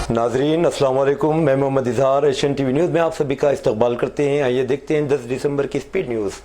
नाजरीन अस्सलाम वालेकुम, मैं Mohammad Izhar Asian TV news में आप सभी का इस्तकबाल करते हैं। आइए देखते हैं 10 दिसंबर की स्पीड न्यूज़।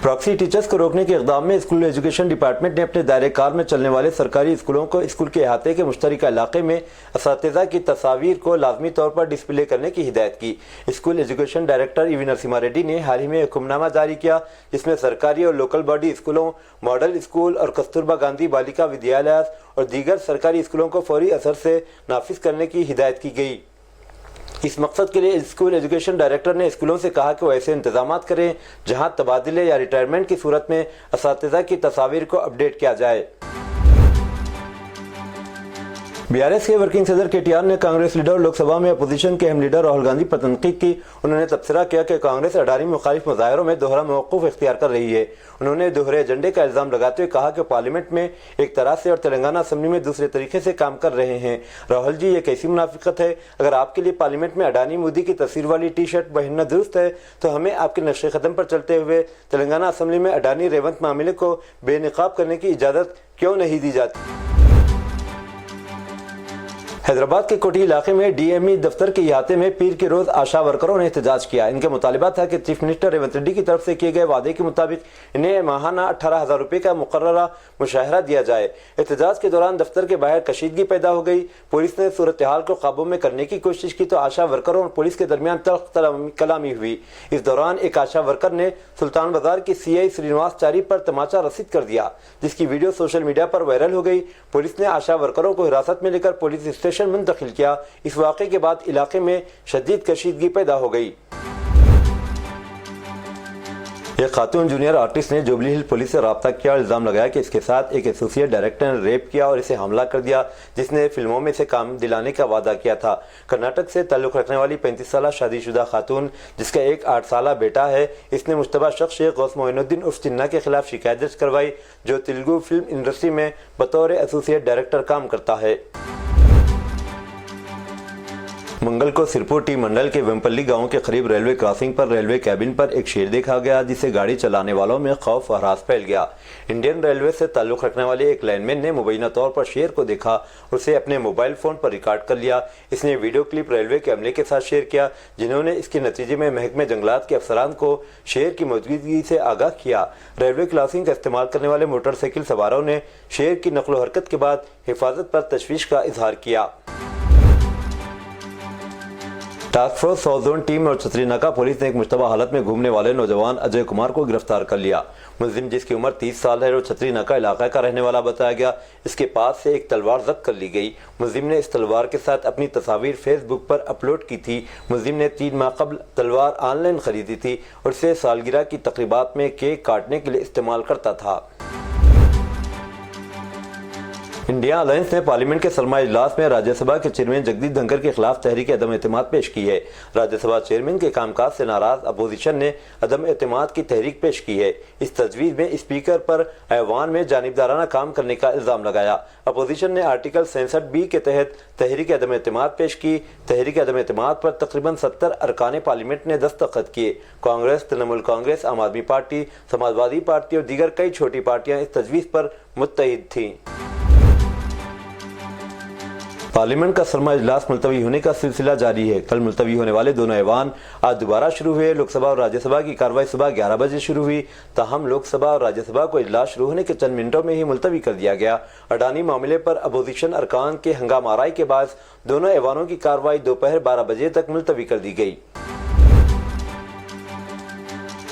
प्रॉक्सी टीचर्स को रोकने के इक़दाम में स्कूल एजुकेशन डिपार्टमेंट ने अपने दायरे कार में चलने वाले सरकारी स्कूलों को स्कूल के अहाते के मुश्तरका इलाके में असातिज़ा की तस्वीर को लाजमी तौर पर डिस्प्ले करने की हिदायत की। School education director EV Narasimha Reddy ने हाल ही में हुक्मनामा जारी किया, जिसमें सरकारी और लोकल बॉडी स्कूलों, मॉडल स्कूल और कस्तूरबा गांधी बालिका विद्यालय और दीगर सरकारी स्कूलों को फौरी असर से नाफिज करने की हिदायत की गई। इस मकसद के लिए स्कूल एजुकेशन डायरेक्टर ने स्कूलों से कहा कि वो ऐसे इंतजामात करें जहां तबादले या रिटायरमेंट की सूरत में असातिज़ा की तस्वीर को अपडेट किया जाए। बीआरएस के वर्किंग सदर केटीआर ने कांग्रेस लीडर और लोकसभा में अपोजिशन के अहम लीडर राहुल गांधी पर तनकीद की। उन्होंने तबसरा किया कि कांग्रेस अडानी मुखालिफ मुजाहरों में दोहरा मौक़िफ़ इख्तियार कर रही है। उन्होंने दोहरे एजेंडे का इल्ज़ाम लगाते हुए कहा कि पार्लियामेंट में एक तरह से और तेलंगाना असम्बली में दूसरे तरीके से काम कर रहे हैं। राहुल जी, ये कैसी मुनाफिकत है? अगर आपके लिए पार्लियामेंट में अडानी मोदी की तस्वीर वाली टी शर्ट पहनना दुरुस्त है तो हमें आपके नक्शे कदम पर चलते हुए तेलंगाना असम्बली में अडानी रेवंत मामले को बेनकाब करने की इजाज़त क्यों नहीं दी जाती? हैदराबाद के कोटी इलाके में डीएमई दफ्तर के अहाते में पीर के रोज आशा वर्करों ने एहतजाज किया। इनका मुतालिबा था कि चीफ मिनिस्टर रेवंत रेड्डी की तरफ से किए गए वादे के मुताबिक इन्हें माहाना 18,000 रुपये का मुकर्ररा मुशाहरा दिया जाए। एहतजाज के दौरान दफ्तर के बाहर कशीदगी पैदा हो गई। पुलिस ने सूरत हाल को काबू में करने की कोशिश की तो आशा वर्करों और पुलिस के दरमियान तल्ख कलामी हुई। इस दौरान एक आशा वर्कर ने सुल्तान बाजार की सीआई श्रीनिवास चारी पर तमाचा रसीद कर दिया, जिसकी वीडियो सोशल मीडिया पर वायरल हो गई। पुलिस ने आशा वर्करों को हिरासत में लेकर पुलिस स्टेशन मुंतकिल किया। इस वाक़े के बाद इलाके में शदीद कशीदगी पैदा हो गई। एक खातून जूनियर आर्टिस्ट ने जुबली हिल पुलिस से राब्ता किया और इल्ज़ाम लगाया कि इसके साथ एक एसोसिएट डायरेक्टर ने रेप किया और इसे हमला कर दिया, जिसने फिल्मों में से काम दिलाने का वादा किया था। कर्नाटक से ताल्लुक़ रखने वाली 35 साला शादीशुदा खातून, जिसका एक 8 साला बेटा है, इसने मुश्तबा शख्स शेख गौस मोइनुद्दीन उर्फ चिन्ना के खिलाफ शिकायत दर्ज करवाई, जो तेलुगु फिल्म इंडस्ट्री में बतौर एसोसिएट डायरेक्टर काम करता है। मंगल को सिरपुर टी मंडल के वेम्पल्ली गांव के करीब रेलवे क्रॉसिंग पर रेलवे कैबिन पर एक शेर देखा गया, जिससे गाड़ी चलाने वालों में खौफ और हरास फैल गया। इंडियन रेलवे से ताल्लुक़ रखने वाले एक लाइनमैन ने मुबैना तौर पर शेर को देखा और उसे अपने मोबाइल फ़ोन पर रिकॉर्ड कर लिया। इसने वीडियो क्लिप रेलवे के अमले के साथ शेयर किया, जिन्होंने इसके नतीजे में महकमे जंगलात के अफसरान को शेर की मौजूदगी से आगाह किया। रेलवे क्रॉसिंग का इस्तेमाल करने वाले मोटरसाइकिल सवारों ने शेर की नकलो हरकत के बाद हिफाजत पर तशवीश का इजहार किया। Task force south zone team और छतरी नाका पुलिस ने एक मुश्तबा हालत में घूमने वाले नौजवान अजय कुमार को गिरफ्तार कर लिया। मुलजिम, जिसकी उम्र 30 साल है और छतरी नाका इलाका का रहने वाला बताया गया, इसके पास से एक तलवार जब्त कर ली गई। मुलजिम ने इस तलवार के साथ अपनी तस्वीर फेसबुक पर अपलोड की थी। मुलजिम ने 3 माह कबल तलवार ऑनलाइन खरीदी थी और इसे सालगिरह की तकरीबात में केक काटने के लिए इस्तेमाल करता था। इंडिया अलायंस ने पार्लियामेंट के सरमा इजलास में राज्यसभा के चेयरमैन जगदीप धनखड़ के खिलाफ तहरीक अदम एतमाद पेश की है। राज्यसभा चेयरमैन के कामकाज से नाराज अपोजिशन ने अदम एतमाद की तहरीक पेश की है। इस तजवीज में स्पीकर पर ऐवान में जानिबदाराना काम करने का इल्जाम लगाया। अपोजिशन ने आर्टिकल 67B के तहत तहरीक अदम एतमाद पेश की। तहरीक अदम एतमाद पर तकरीबन 70 अरकान पार्लियामेंट ने दस्तखत किए। कांग्रेस, तृणमूल कांग्रेस, आम आदमी पार्टी, समाजवादी पार्टी और दीगर कई छोटी पार्टियां इस तजवीज पर मुत्तहिद थीं। पार्लियामेंट का सरमा इजलास मुलतवी होने का सिलसिला जारी है। कल मुलतवी होने वाले दोनों ऐवान आज दोबारा शुरू हुए। लोकसभा और राज्यसभा की कार्रवाई सुबह 11 बजे शुरू हुई, ताहम लोकसभा और राज्यसभा को इजलास शुरू होने के चंद मिनटों में ही मुलतवी कर दिया गया। अडानी मामले पर अपोजिशन अरकान के हंगामाराई के बाद दोनों ऐवानों की कार्रवाई दोपहर 12 बजे तक मुलतवी कर दी गई।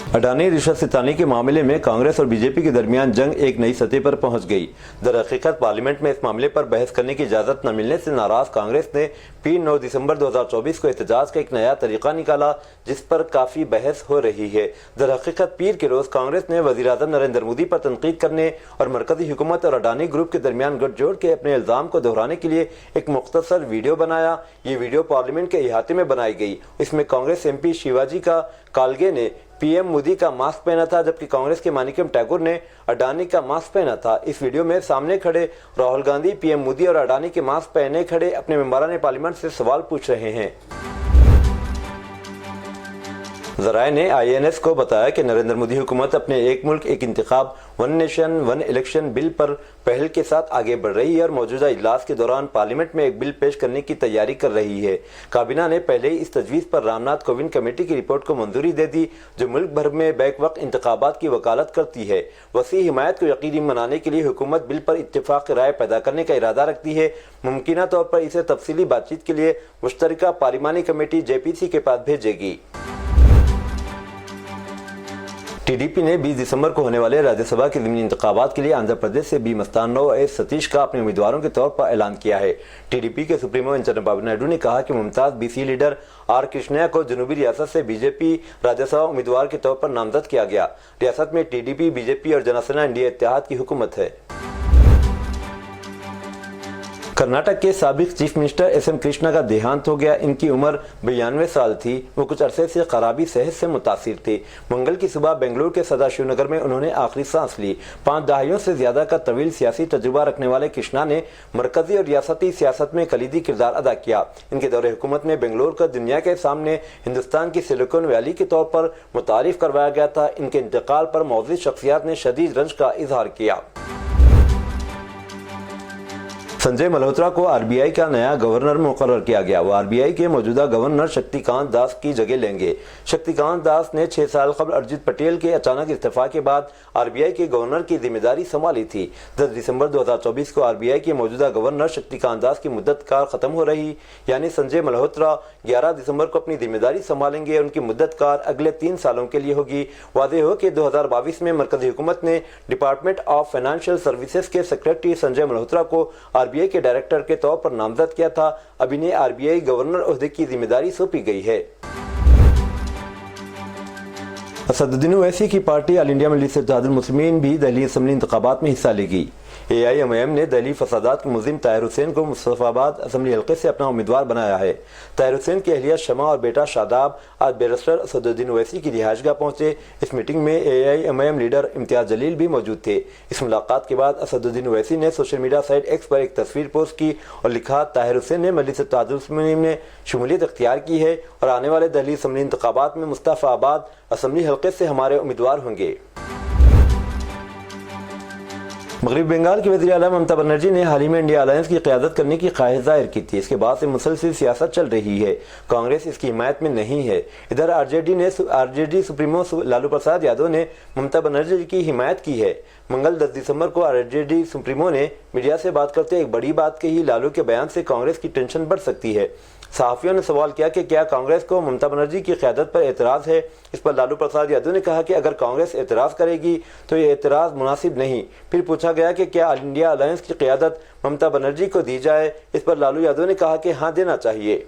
अडानी रिश्वत सितानी के मामले में कांग्रेस और बीजेपी के दरमियान जंग एक नई सतह पर पहुंच गई। दरहकीकत पार्लियामेंट में इस मामले पर बहस करने की इजाजत न मिलने से नाराज कांग्रेस ने 9 दिसंबर 2024 को एहतजाज का एक नया तरीका निकाला, जिस पर काफी बहस हो रही है। दरहकीकत पीर के रोज कांग्रेस ने वज़ीर-ए-आज़म नरेंद्र मोदी पर तनकीद करने और मरकजी हुकूमत और अडानी ग्रुप के दरमियान गठजोड़ के अपने इल्जाम को दोहराने के लिए एक मुख्तसर वीडियो बनाया। ये वीडियो पार्लियामेंट के अहाते में बनाई गई। इसमें कांग्रेस MP शिवाजी का कालगे ने PM मोदी का मास्क पहना था, जबकि कांग्रेस के मानिकम टैगोर ने अडानी का मास्क पहना था। इस वीडियो में सामने खड़े राहुल गांधी PM मोदी और अडानी के मास्क पहने खड़े अपने मेंबरान पार्लियामेंट से सवाल पूछ रहे हैं। ذرائع نے INS کو بتایا کہ نریندر مودی حکومت اپنے ایک ملک ایک انتخاب ون نیشن ون الیکشن بل پر پہل کے ساتھ آگے بڑھ رہی ہے اور موجودہ اجلاس کے دوران پارلیمنٹ میں ایک بل پیش کرنے کی تیاری کر رہی ہے۔ کابینہ نے پہلے ہی اس تجویز پر رام ناتھ کووند کمیٹی کی رپورٹ کو منظوری دے دی جو ملک بھر میں بیک وقت انتخابات کی وکالت کرتی ہے۔ وسیع حمایت کو یقینی بنانے کے لیے حکومت بل پر اتفاق رائے پیدا کرنے کا ارادہ رکھتی ہے۔ ممکنہ طور پر اسے تفصیلی بات چیت کے لیے مشترکہ پارلیمانی کمیٹی JPC کے پاس بھیجے گی۔ TDP نے 20 دسمبر کو ہونے والے راجیہ سبھا کے ضمنی انتخابات کے لیے آندھرا پردیش سے بی مستانو ایس ستیش کا اپنے امیدواروں کے طور پر اعلان کیا ہے۔ TDP کے سپریمو ان چندرابابو نائیڈو نے کہا کہ ممتاز BC لیڈر R کرشنیا کو جنوبی ریاست سے BJP راجیہ سبھا امیدوار کے طور پر نامزد کیا گیا۔ ریاست میں TDP BJP اور جنا سینا انڈیا اتحاد کی حکومت ہے۔ کرناٹک کے سابق چیف منسٹر SM کرشنا کا دیہانت ہو گیا۔ ان کی عمر 92 سال تھی۔ وہ کچھ عرصے سے خرابی صحت سے متاثر تھے۔ منگل کی صبح بنگلور کے سدا شیو نگر میں انہوں نے آخری سانس لی۔ 5 دہائیوں سے زیادہ کا طویل سیاسی تجربہ رکھنے والے کرشنا نے مرکزی اور ریاستی سیاست میں کلیدی کردار ادا کیا۔ ان کے دور حکومت میں بنگلور کو دنیا کے سامنے ہندوستان کی سلیکون ویلی کے طور پر متعارف کروایا گیا تھا۔ ان کے انتقال پر معزز شخصیات نے شدید رنج کا اظہار کیا۔ سنجے ملہوترا کو RBI کا نیا گورنر مقرر کیا گیا۔ وہ RBI کے موجودہ گورنر شکتی کانت داس کی جگہ لیں گے۔ شکتی کانت داس نے 6 سال قبل ارجت پٹیل کے اچانک استعفا کے بعد RBI کے گورنر کی ذمہ داری سنبھالی تھی۔ 10 دسمبر 2024 کو RBI کے موجودہ گورنر شکتی کانت داس کی مدت کار ختم ہو رہی، یعنی سنجے ملہوترا 11 دسمبر کو اپنی ذمہ داری سنبھالیں گے۔ ان کی مدت کار اگلے 3 سالوں کے لیے ہوگی۔ واضح ہو کہ 2022 میں مرکزی حکومت نے ڈپارٹمنٹ آف فائنانشل سروسز کے سیکرٹری سنجے ملہوترا کو RBI کے ڈائریکٹر کے طور پر نامزد کیا تھا۔ اب انہیں RBI گورنر عہدے کی ذمہ داری سونپی گئی ہے۔ اسد الدین اویسی کی پارٹی آل انڈیا مجلس اتحاد المسلمین بھی دہلی اسمبلی انتخابات میں حصہ لے گی۔ AIMIM نے دہلی فسادات کے ملزم طاہر حسین کو مصطفی آباد اسمبلی حلقے سے اپنا امیدوار بنایا ہے۔ طاہر حسین کی اہلیہ شمع اور بیٹا شاداب آج بیرسٹر اسد الدین اویسی کی رہائش گاہ پہنچے۔ اس میٹنگ میں AIMIM لیڈر امتیاز جلیل بھی موجود تھے۔ اس ملاقات کے بعد اسد الدین اویسی نے سوشل میڈیا سائٹ X پر ایک تصویر پوسٹ کی اور لکھا، طاہر حسین نے مجلس اتحاد المسلمین میں شمولیت اختیار کی ہے اور آنے والے دہلی اسمبلی انتخابات میں مصطفی آباد اسمبلی حلقے سے ہمارے امیدوار ہوں گے۔ مغربی بنگال کی وزیر اعلیٰ ممتا بنرجی نے حال ہی میں انڈیا الائنس کی قیادت کرنے کی خواہش ظاہر کی تھی۔ اس کے بعد سے مسلسل سیاست چل رہی ہے۔ کانگریس اس کی حمایت میں نہیں ہے۔ ادھر RJD سپریمو لالو پرساد یادو نے ممتا بنرجی کی حمایت کی ہے۔ منگل 10 دسمبر کو RJD سپریمو نے میڈیا سے بات کرتے ایک بڑی بات کہی، لالو کے بیان سے کانگریس کی ٹینشن بڑھ سکتی ہے۔ صحافیوں نے سوال کیا کہ کیا کانگریس کو ممتا بنرجی کی قیادت پر اعتراض ہے؟ اس پر لالو پرساد یادو نے کہا کہ اگر کانگریس اعتراض کرے گی تو یہ اعتراض مناسب نہیں۔ پھر پوچھا گیا کہ کیا انڈیا الائنس کی قیادت ممتا بنرجی کو دی جائے؟ اس پر لالو یادو نے کہا کہ ہاں دینا چاہیے۔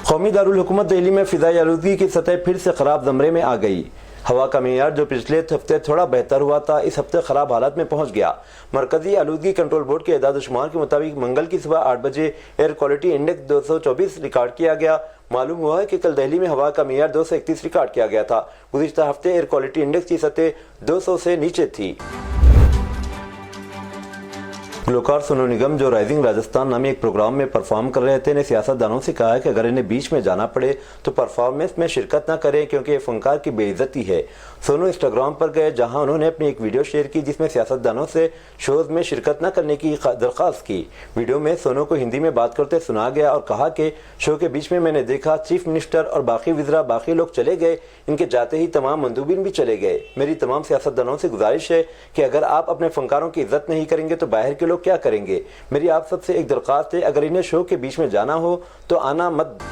قومی دارالحکومت دہلی میں فضائی آلودگی کی سطح پھر سے خراب زمرے میں آ گئی۔ ہوا کا معیار جو پچھلے ہفتے تھوڑا بہتر ہوا تھا، اس ہفتے خراب حالت میں پہنچ گیا۔ مرکزی آلودگی کنٹرول بورڈ کے اعداد و شمار کے مطابق منگل کی صبح 8 بجے ایئر کوالٹی انڈیکس 224 ریکارڈ کیا گیا۔ معلوم ہوا ہے کہ کل دہلی میں ہوا کا معیار 231 ریکارڈ کیا گیا تھا۔ گزشتہ ہفتے ایئر کوالٹی انڈیکس کی سطح 200 سے نیچے تھی۔ گلوکار سونو نگم جو رائزنگ راجستھان نامی ایک پروگرام میں پرفارم کر رہے تھے نے سیاست دانوں سے کہا ہے کہ اگر انہیں بیچ میں جانا پڑے تو پرفارمنس میں شرکت نہ کریں کیونکہ یہ فنکار کی بے عزتی ہے۔ سونو انسٹاگرام پر گئے جہاں انہوں نے اپنی ایک ویڈیو شیئر کی جس میں سیاست دانوں سے شوز میں شرکت نہ کرنے کی درخواست کی۔ ویڈیو میں سونو کو ہندی میں بات کرتے سنا گیا اور کہا کہ شو کے بیچ میں نے دیکھا چیف منسٹر اور باقی وزراء باقی لوگ چلے گئے، ان کے جاتے ہی تمام مندوبین بھی چلے گئے۔ میری تمام سیاست دانوں سے گزارش ہے کہ اگر آپ اپنے فنکاروں کی عزت نہیں کریں گے تو باہر کے لوگ کیا کریں گے؟ میری آپ سب سے ایک درخواست ہے، اگر انہیں شو کے بیچ میں جانا ہو تو آنا مت۔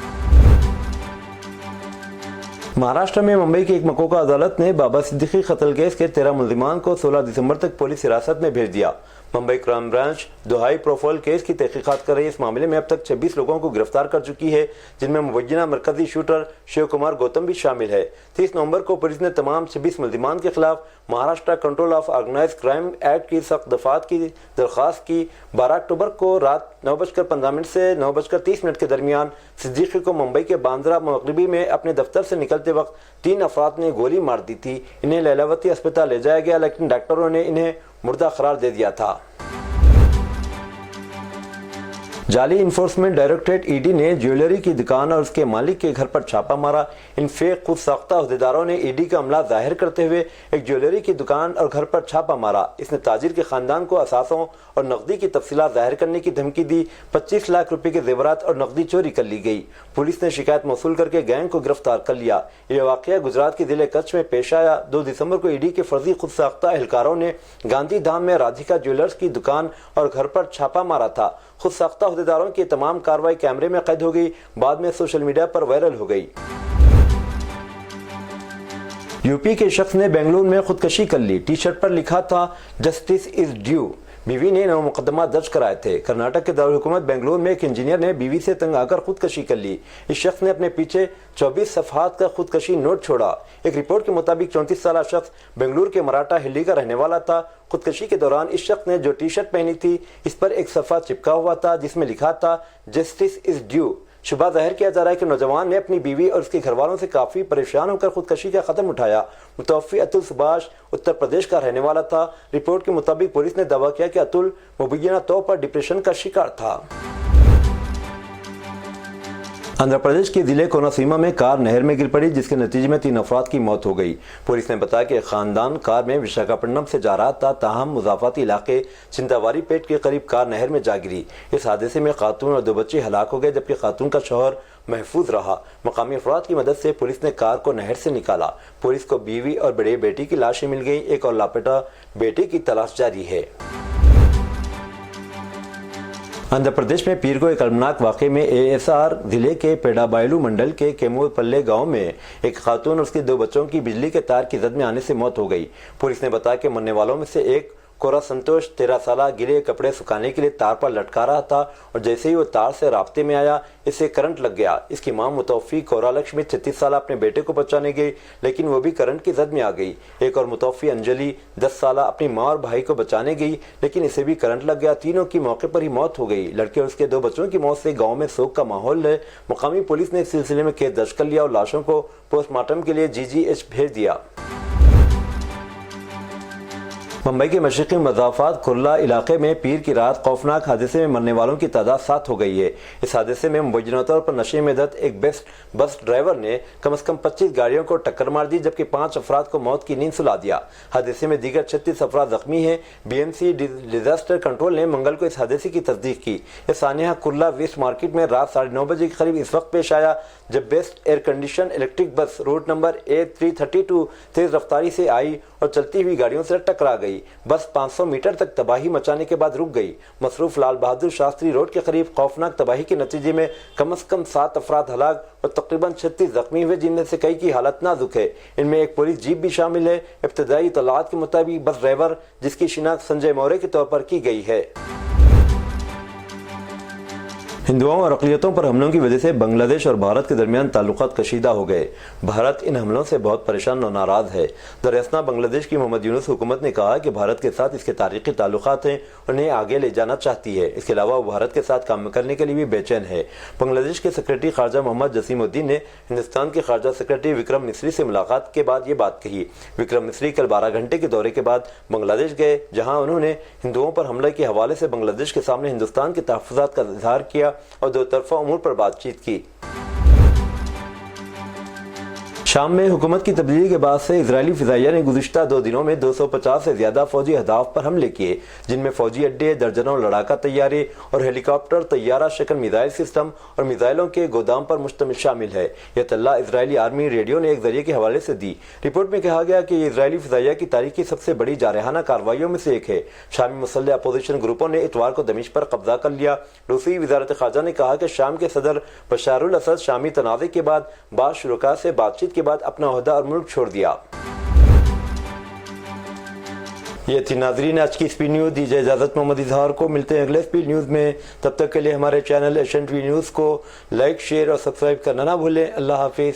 مہاراشٹر میں ممبئی کی ایک مکوکا عدالت نے بابا صدیقی قتل کیس کے 13 ملزمان کو 16 دسمبر تک پولیس حراست میں بھیج دیا۔ ممبئی کرائم برانچ دہائی پروفائل کیس کی تحقیقات کر رہی ہے۔ اس معاملے میں اب تک 26 لوگوں کو گرفتار کر چکی ہے، جن میں مبینہ مرکزی شوٹر شیو کمار گوتم بھی شامل ہے۔ 30 نومبر کو پولیس نے تمام 26 ملزمان کے خلاف Maharashtra control of organise crime act کی سخت دفعات کی درخواست کی۔ 12 اکتوبر کو رات 9:15 سے 9:30 کے درمیان صدیقی کو ممبئی کے باندرا مغربی میں اپنے دفتر سے نکلتے وقت 3 افراد نے گولی مار دی تھی۔ انہیں لیلاوتی اسپتال لے جایا گیا لیکن ڈاکٹروں نے انہیں مردہ قرار دے دیا تھا۔ जाली इन्फोर्समेंट डायरेक्टरेट ईडी ने ज्वेलरी की दुकान और उसके मालिक के घर पर छापा मारा। इन फेक खुद साख्ता अहदेदारों ने ईडी का अमला जाहिर करते हुए एक ज्वेलरी की दुकान और घर पर छापा मारा। इसने ताजिर के खानदान को असासों और नकदी की तफसीलात जाहिर करने की धमकी दी। 25 लाख रुपए के जेवरात और नकदी चोरी कर ली गई। पुलिस ने शिकायत मौसूल करके गैंग को गिरफ्तार कर लिया। यह वाकया गुजरात के जिले कच्छ में पेश आया। 2 दिसंबर को ईडी के फर्जी खुद साख्ता एहलकारों ने गांधी धाम में राधिका ज्वेलर्स की दुकान और घर पर छापा मारा था। खुद साख्ता अहदेदारों की तमाम कार्रवाई कैमरे में कैद हो गई, बाद में सोशल मीडिया पर वायरल हो गई। यूपी के शख्स ने बेंगलुरु में खुदकशी कर ली। टी शर्ट पर लिखा था जस्टिस इज ड्यू। बीवी ने 9 मुकदमा दर्ज कराए थे। कर्नाटक के दारुल हुकूमत बेंगलुरु में एक इंजीनियर ने बीवी से तंग आकर खुदकशी कर ली। इस शख्स ने अपने पीछे 24 सफहात का खुदकशी नोट छोड़ा। एक रिपोर्ट के मुताबिक 34 साल शख्स बेंगलुरु के मराठा हिल्ली का रहने वाला था। खुदकशी के दौरान इस शख्स ने जो टी शर्ट पहनी थी, इस पर एक सफ़ा चिपका हुआ था जिसमें लिखा था जस्टिस इज ड्यू। शुबा जाहिर किया जा रहा है कि नौजवान ने अपनी बीवी और उसके घर वालों से काफी परेशान होकर खुदकशी का कदम उठाया। मुतवफ़ी अतुल सुभाष उत्तर प्रदेश का रहने वाला था। रिपोर्ट के मुताबिक पुलिस ने दावा किया कि अतुल मुबैना तौर पर डिप्रेशन का शिकार था। आंध्र प्रदेश के जिले कोनासीमा में कार नहर में गिर पड़ी, जिसके नतीजे में 3 अफराद की मौत हो गई। पुलिस ने बताया कि खानदान कार में विशाखापट्टनम से जा रहा था, ताहम मुजाफाती इलाके चिंतावारी पेट के करीब कार नहर में जा गिरी। इस हादसे में खातून और 2 बच्चे हलाक हो गए, जबकि खातून का शौहर महफूज रहा। मकामी अफराद की मदद से पुलिस ने कार को नहर से निकाला। पुलिस को बीवी और बड़े बेटी की लाशें मिल गई। एक और लापता बेटे की तलाश जारी है। आंध्र प्रदेश में पीर को एक अलमनाक वाक़े में एएसआर जिले के पेडाबायलू मंडल के केमोपल्ले गांव में एक खातून और उसके 2 बच्चों की बिजली के तार की जद में आने से मौत हो गई। पुलिस ने बताया कि मरने वालों में से एक कोरा संतोष 13 साल गिले कपड़े सुखाने के लिए तार पर लटका रहा था और जैसे ही वो तार से राब्ते में आया, इसे करंट लग गया। इसकी मां मुतवफ़ी कोरा लक्ष्मी 36 साल अपने बेटे को बचाने गई, लेकिन वो भी करंट की जद में आ गई। एक और मुतवफ़ी अंजलि 10 साल अपनी मां और भाई को बचाने गई, लेकिन इसे भी करंट लग गया। तीनों की मौके पर ही मौत हो गई। लड़के और उसके 2 बच्चों की मौत से गाँव में शोक का माहौल है। मुकामी पुलिस ने इस सिलसिले में केस दर्ज कर लिया और लाशों को पोस्टमार्टम के लिए GGH भेज दिया। मुंबई के मशरक़ी मज़ाफ़ात कुर्ला इलाके में पीर की रात खौफनाक हादसे में मरने वालों की तादाद 7 हो गई है। इस हादसे में मुबैना तौर पर नशे में धत एक बस ड्राइवर ने कम से कम 25 गाड़ियों को टक्कर मार दी, जबकि 5 अफराद को मौत की नींद सुला दिया। हादसे में दीगर 36 अफराद जख्मी हैं। BMC डिजास्टर कंट्रोल ने मंगल को इस हादसे की तस्दीक की। यह सानिया कुर्ला वेस्ट मार्केट में रात 9:30 बजे के करीब इस वक्त पेश आया, जब best air condition electric bus route number A332 तेज रफ्तारी से आई और चलती हुई गाड़ियों से टकरा गई। बस 500 मीटर तक तबाही मचाने के बाद रुक गई। मसरूफ लाल बहादुर शास्त्री रोड के करीब खौफनाक तबाही के नतीजे में कम से कम 7 अफराद हलाक और तकरीबन 36 जख्मी हुए, जिनमें से कई की हालत नाजुक है। इनमें एक पुलिस जीप भी शामिल है। इब्तदाई इत्तलात के मुताबिक बस ड्राइवर, जिसकी शिनाख्त संजय मौर्य के तौर पर की गई है। हिंदुओं और अक़लियतों पर हमलों की वजह से बांग्लादेश और भारत के दरमियान ताल्लुकात कशीदा हो गए। भारत इन हमलों से बहुत परेशान और नाराज है। दरअसल बांग्लादेश की मोहम्मद यूनुस हुकूमत ने कहा कि भारत के साथ इसके तारीखी ताल्लुकात हैं, उन्हें आगे ले जाना चाहती है। इसके अलावा वो भारत के साथ काम करने के लिए भी बेचैन है। बांग्लादेश के सेक्रेटरी खारजा मोहम्मद जसीमुद्दीन ने हिंदुस्तान के खारजा सेक्रेटरी विक्रम मिस्री से मुलाकात के बाद ये बात कही। विक्रम मिस्री कल 12 घंटे के दौरे के बाद बांग्लादेश गए, जहाँ उन्होंने हिंदुओं पर हमले के हवाले से बांग्लादेश के सामने हिंदुस्तान के तहफ़्फ़ुज़ात का इज़हार किया और 2 तरफ़ा उमूर पर बातचीत की। शाम में हुकूमत की तब्दीली के बाद से इजरायली फिजाइया ने गुज़िश्ता 2 दिनों में 250 से ज्यादा फौजी अहदाफ पर हमले किए, जिनमें फौजी अड्डे, दर्जनों लड़ाका तैयारे और हेलीकॉप्टर, तैयारा शक्ल मिसाइल सिस्टम और मिसाइलों के गोदाम पर मुश्तमिल शामिल है। यह तल्ला इजरायली आर्मी रेडियो ने एक जरिए के हवाले से दी। रिपोर्ट में कहा गया कि इजरायली फिजाइया की तारीख की सबसे बड़ी जारहाना कार्रवाइयों में से एक है। शामी मुसल्लह अपोजिशन ग्रुपों ने इतवार को दमिश्क पर कब्जा कर लिया। रूसी वजारत खारजा ने कहा कि शाम के सदर बशारुल असद शामी तनाज़े के बाद शुरुका से बातचीत के बाद अपना ओहदा और मुल्क छोड़ दिया। ये थी नाजरीन आज की स्पीड न्यूज। दीजिए इजाजत मोहम्मद इजहार को। मिलते हैं अगले स्पीड न्यूज में। तब तक के लिए हमारे चैनल एशियन टीवी न्यूज को लाइक, शेयर और सब्सक्राइब करना ना भूलें। अल्लाह हाफिज।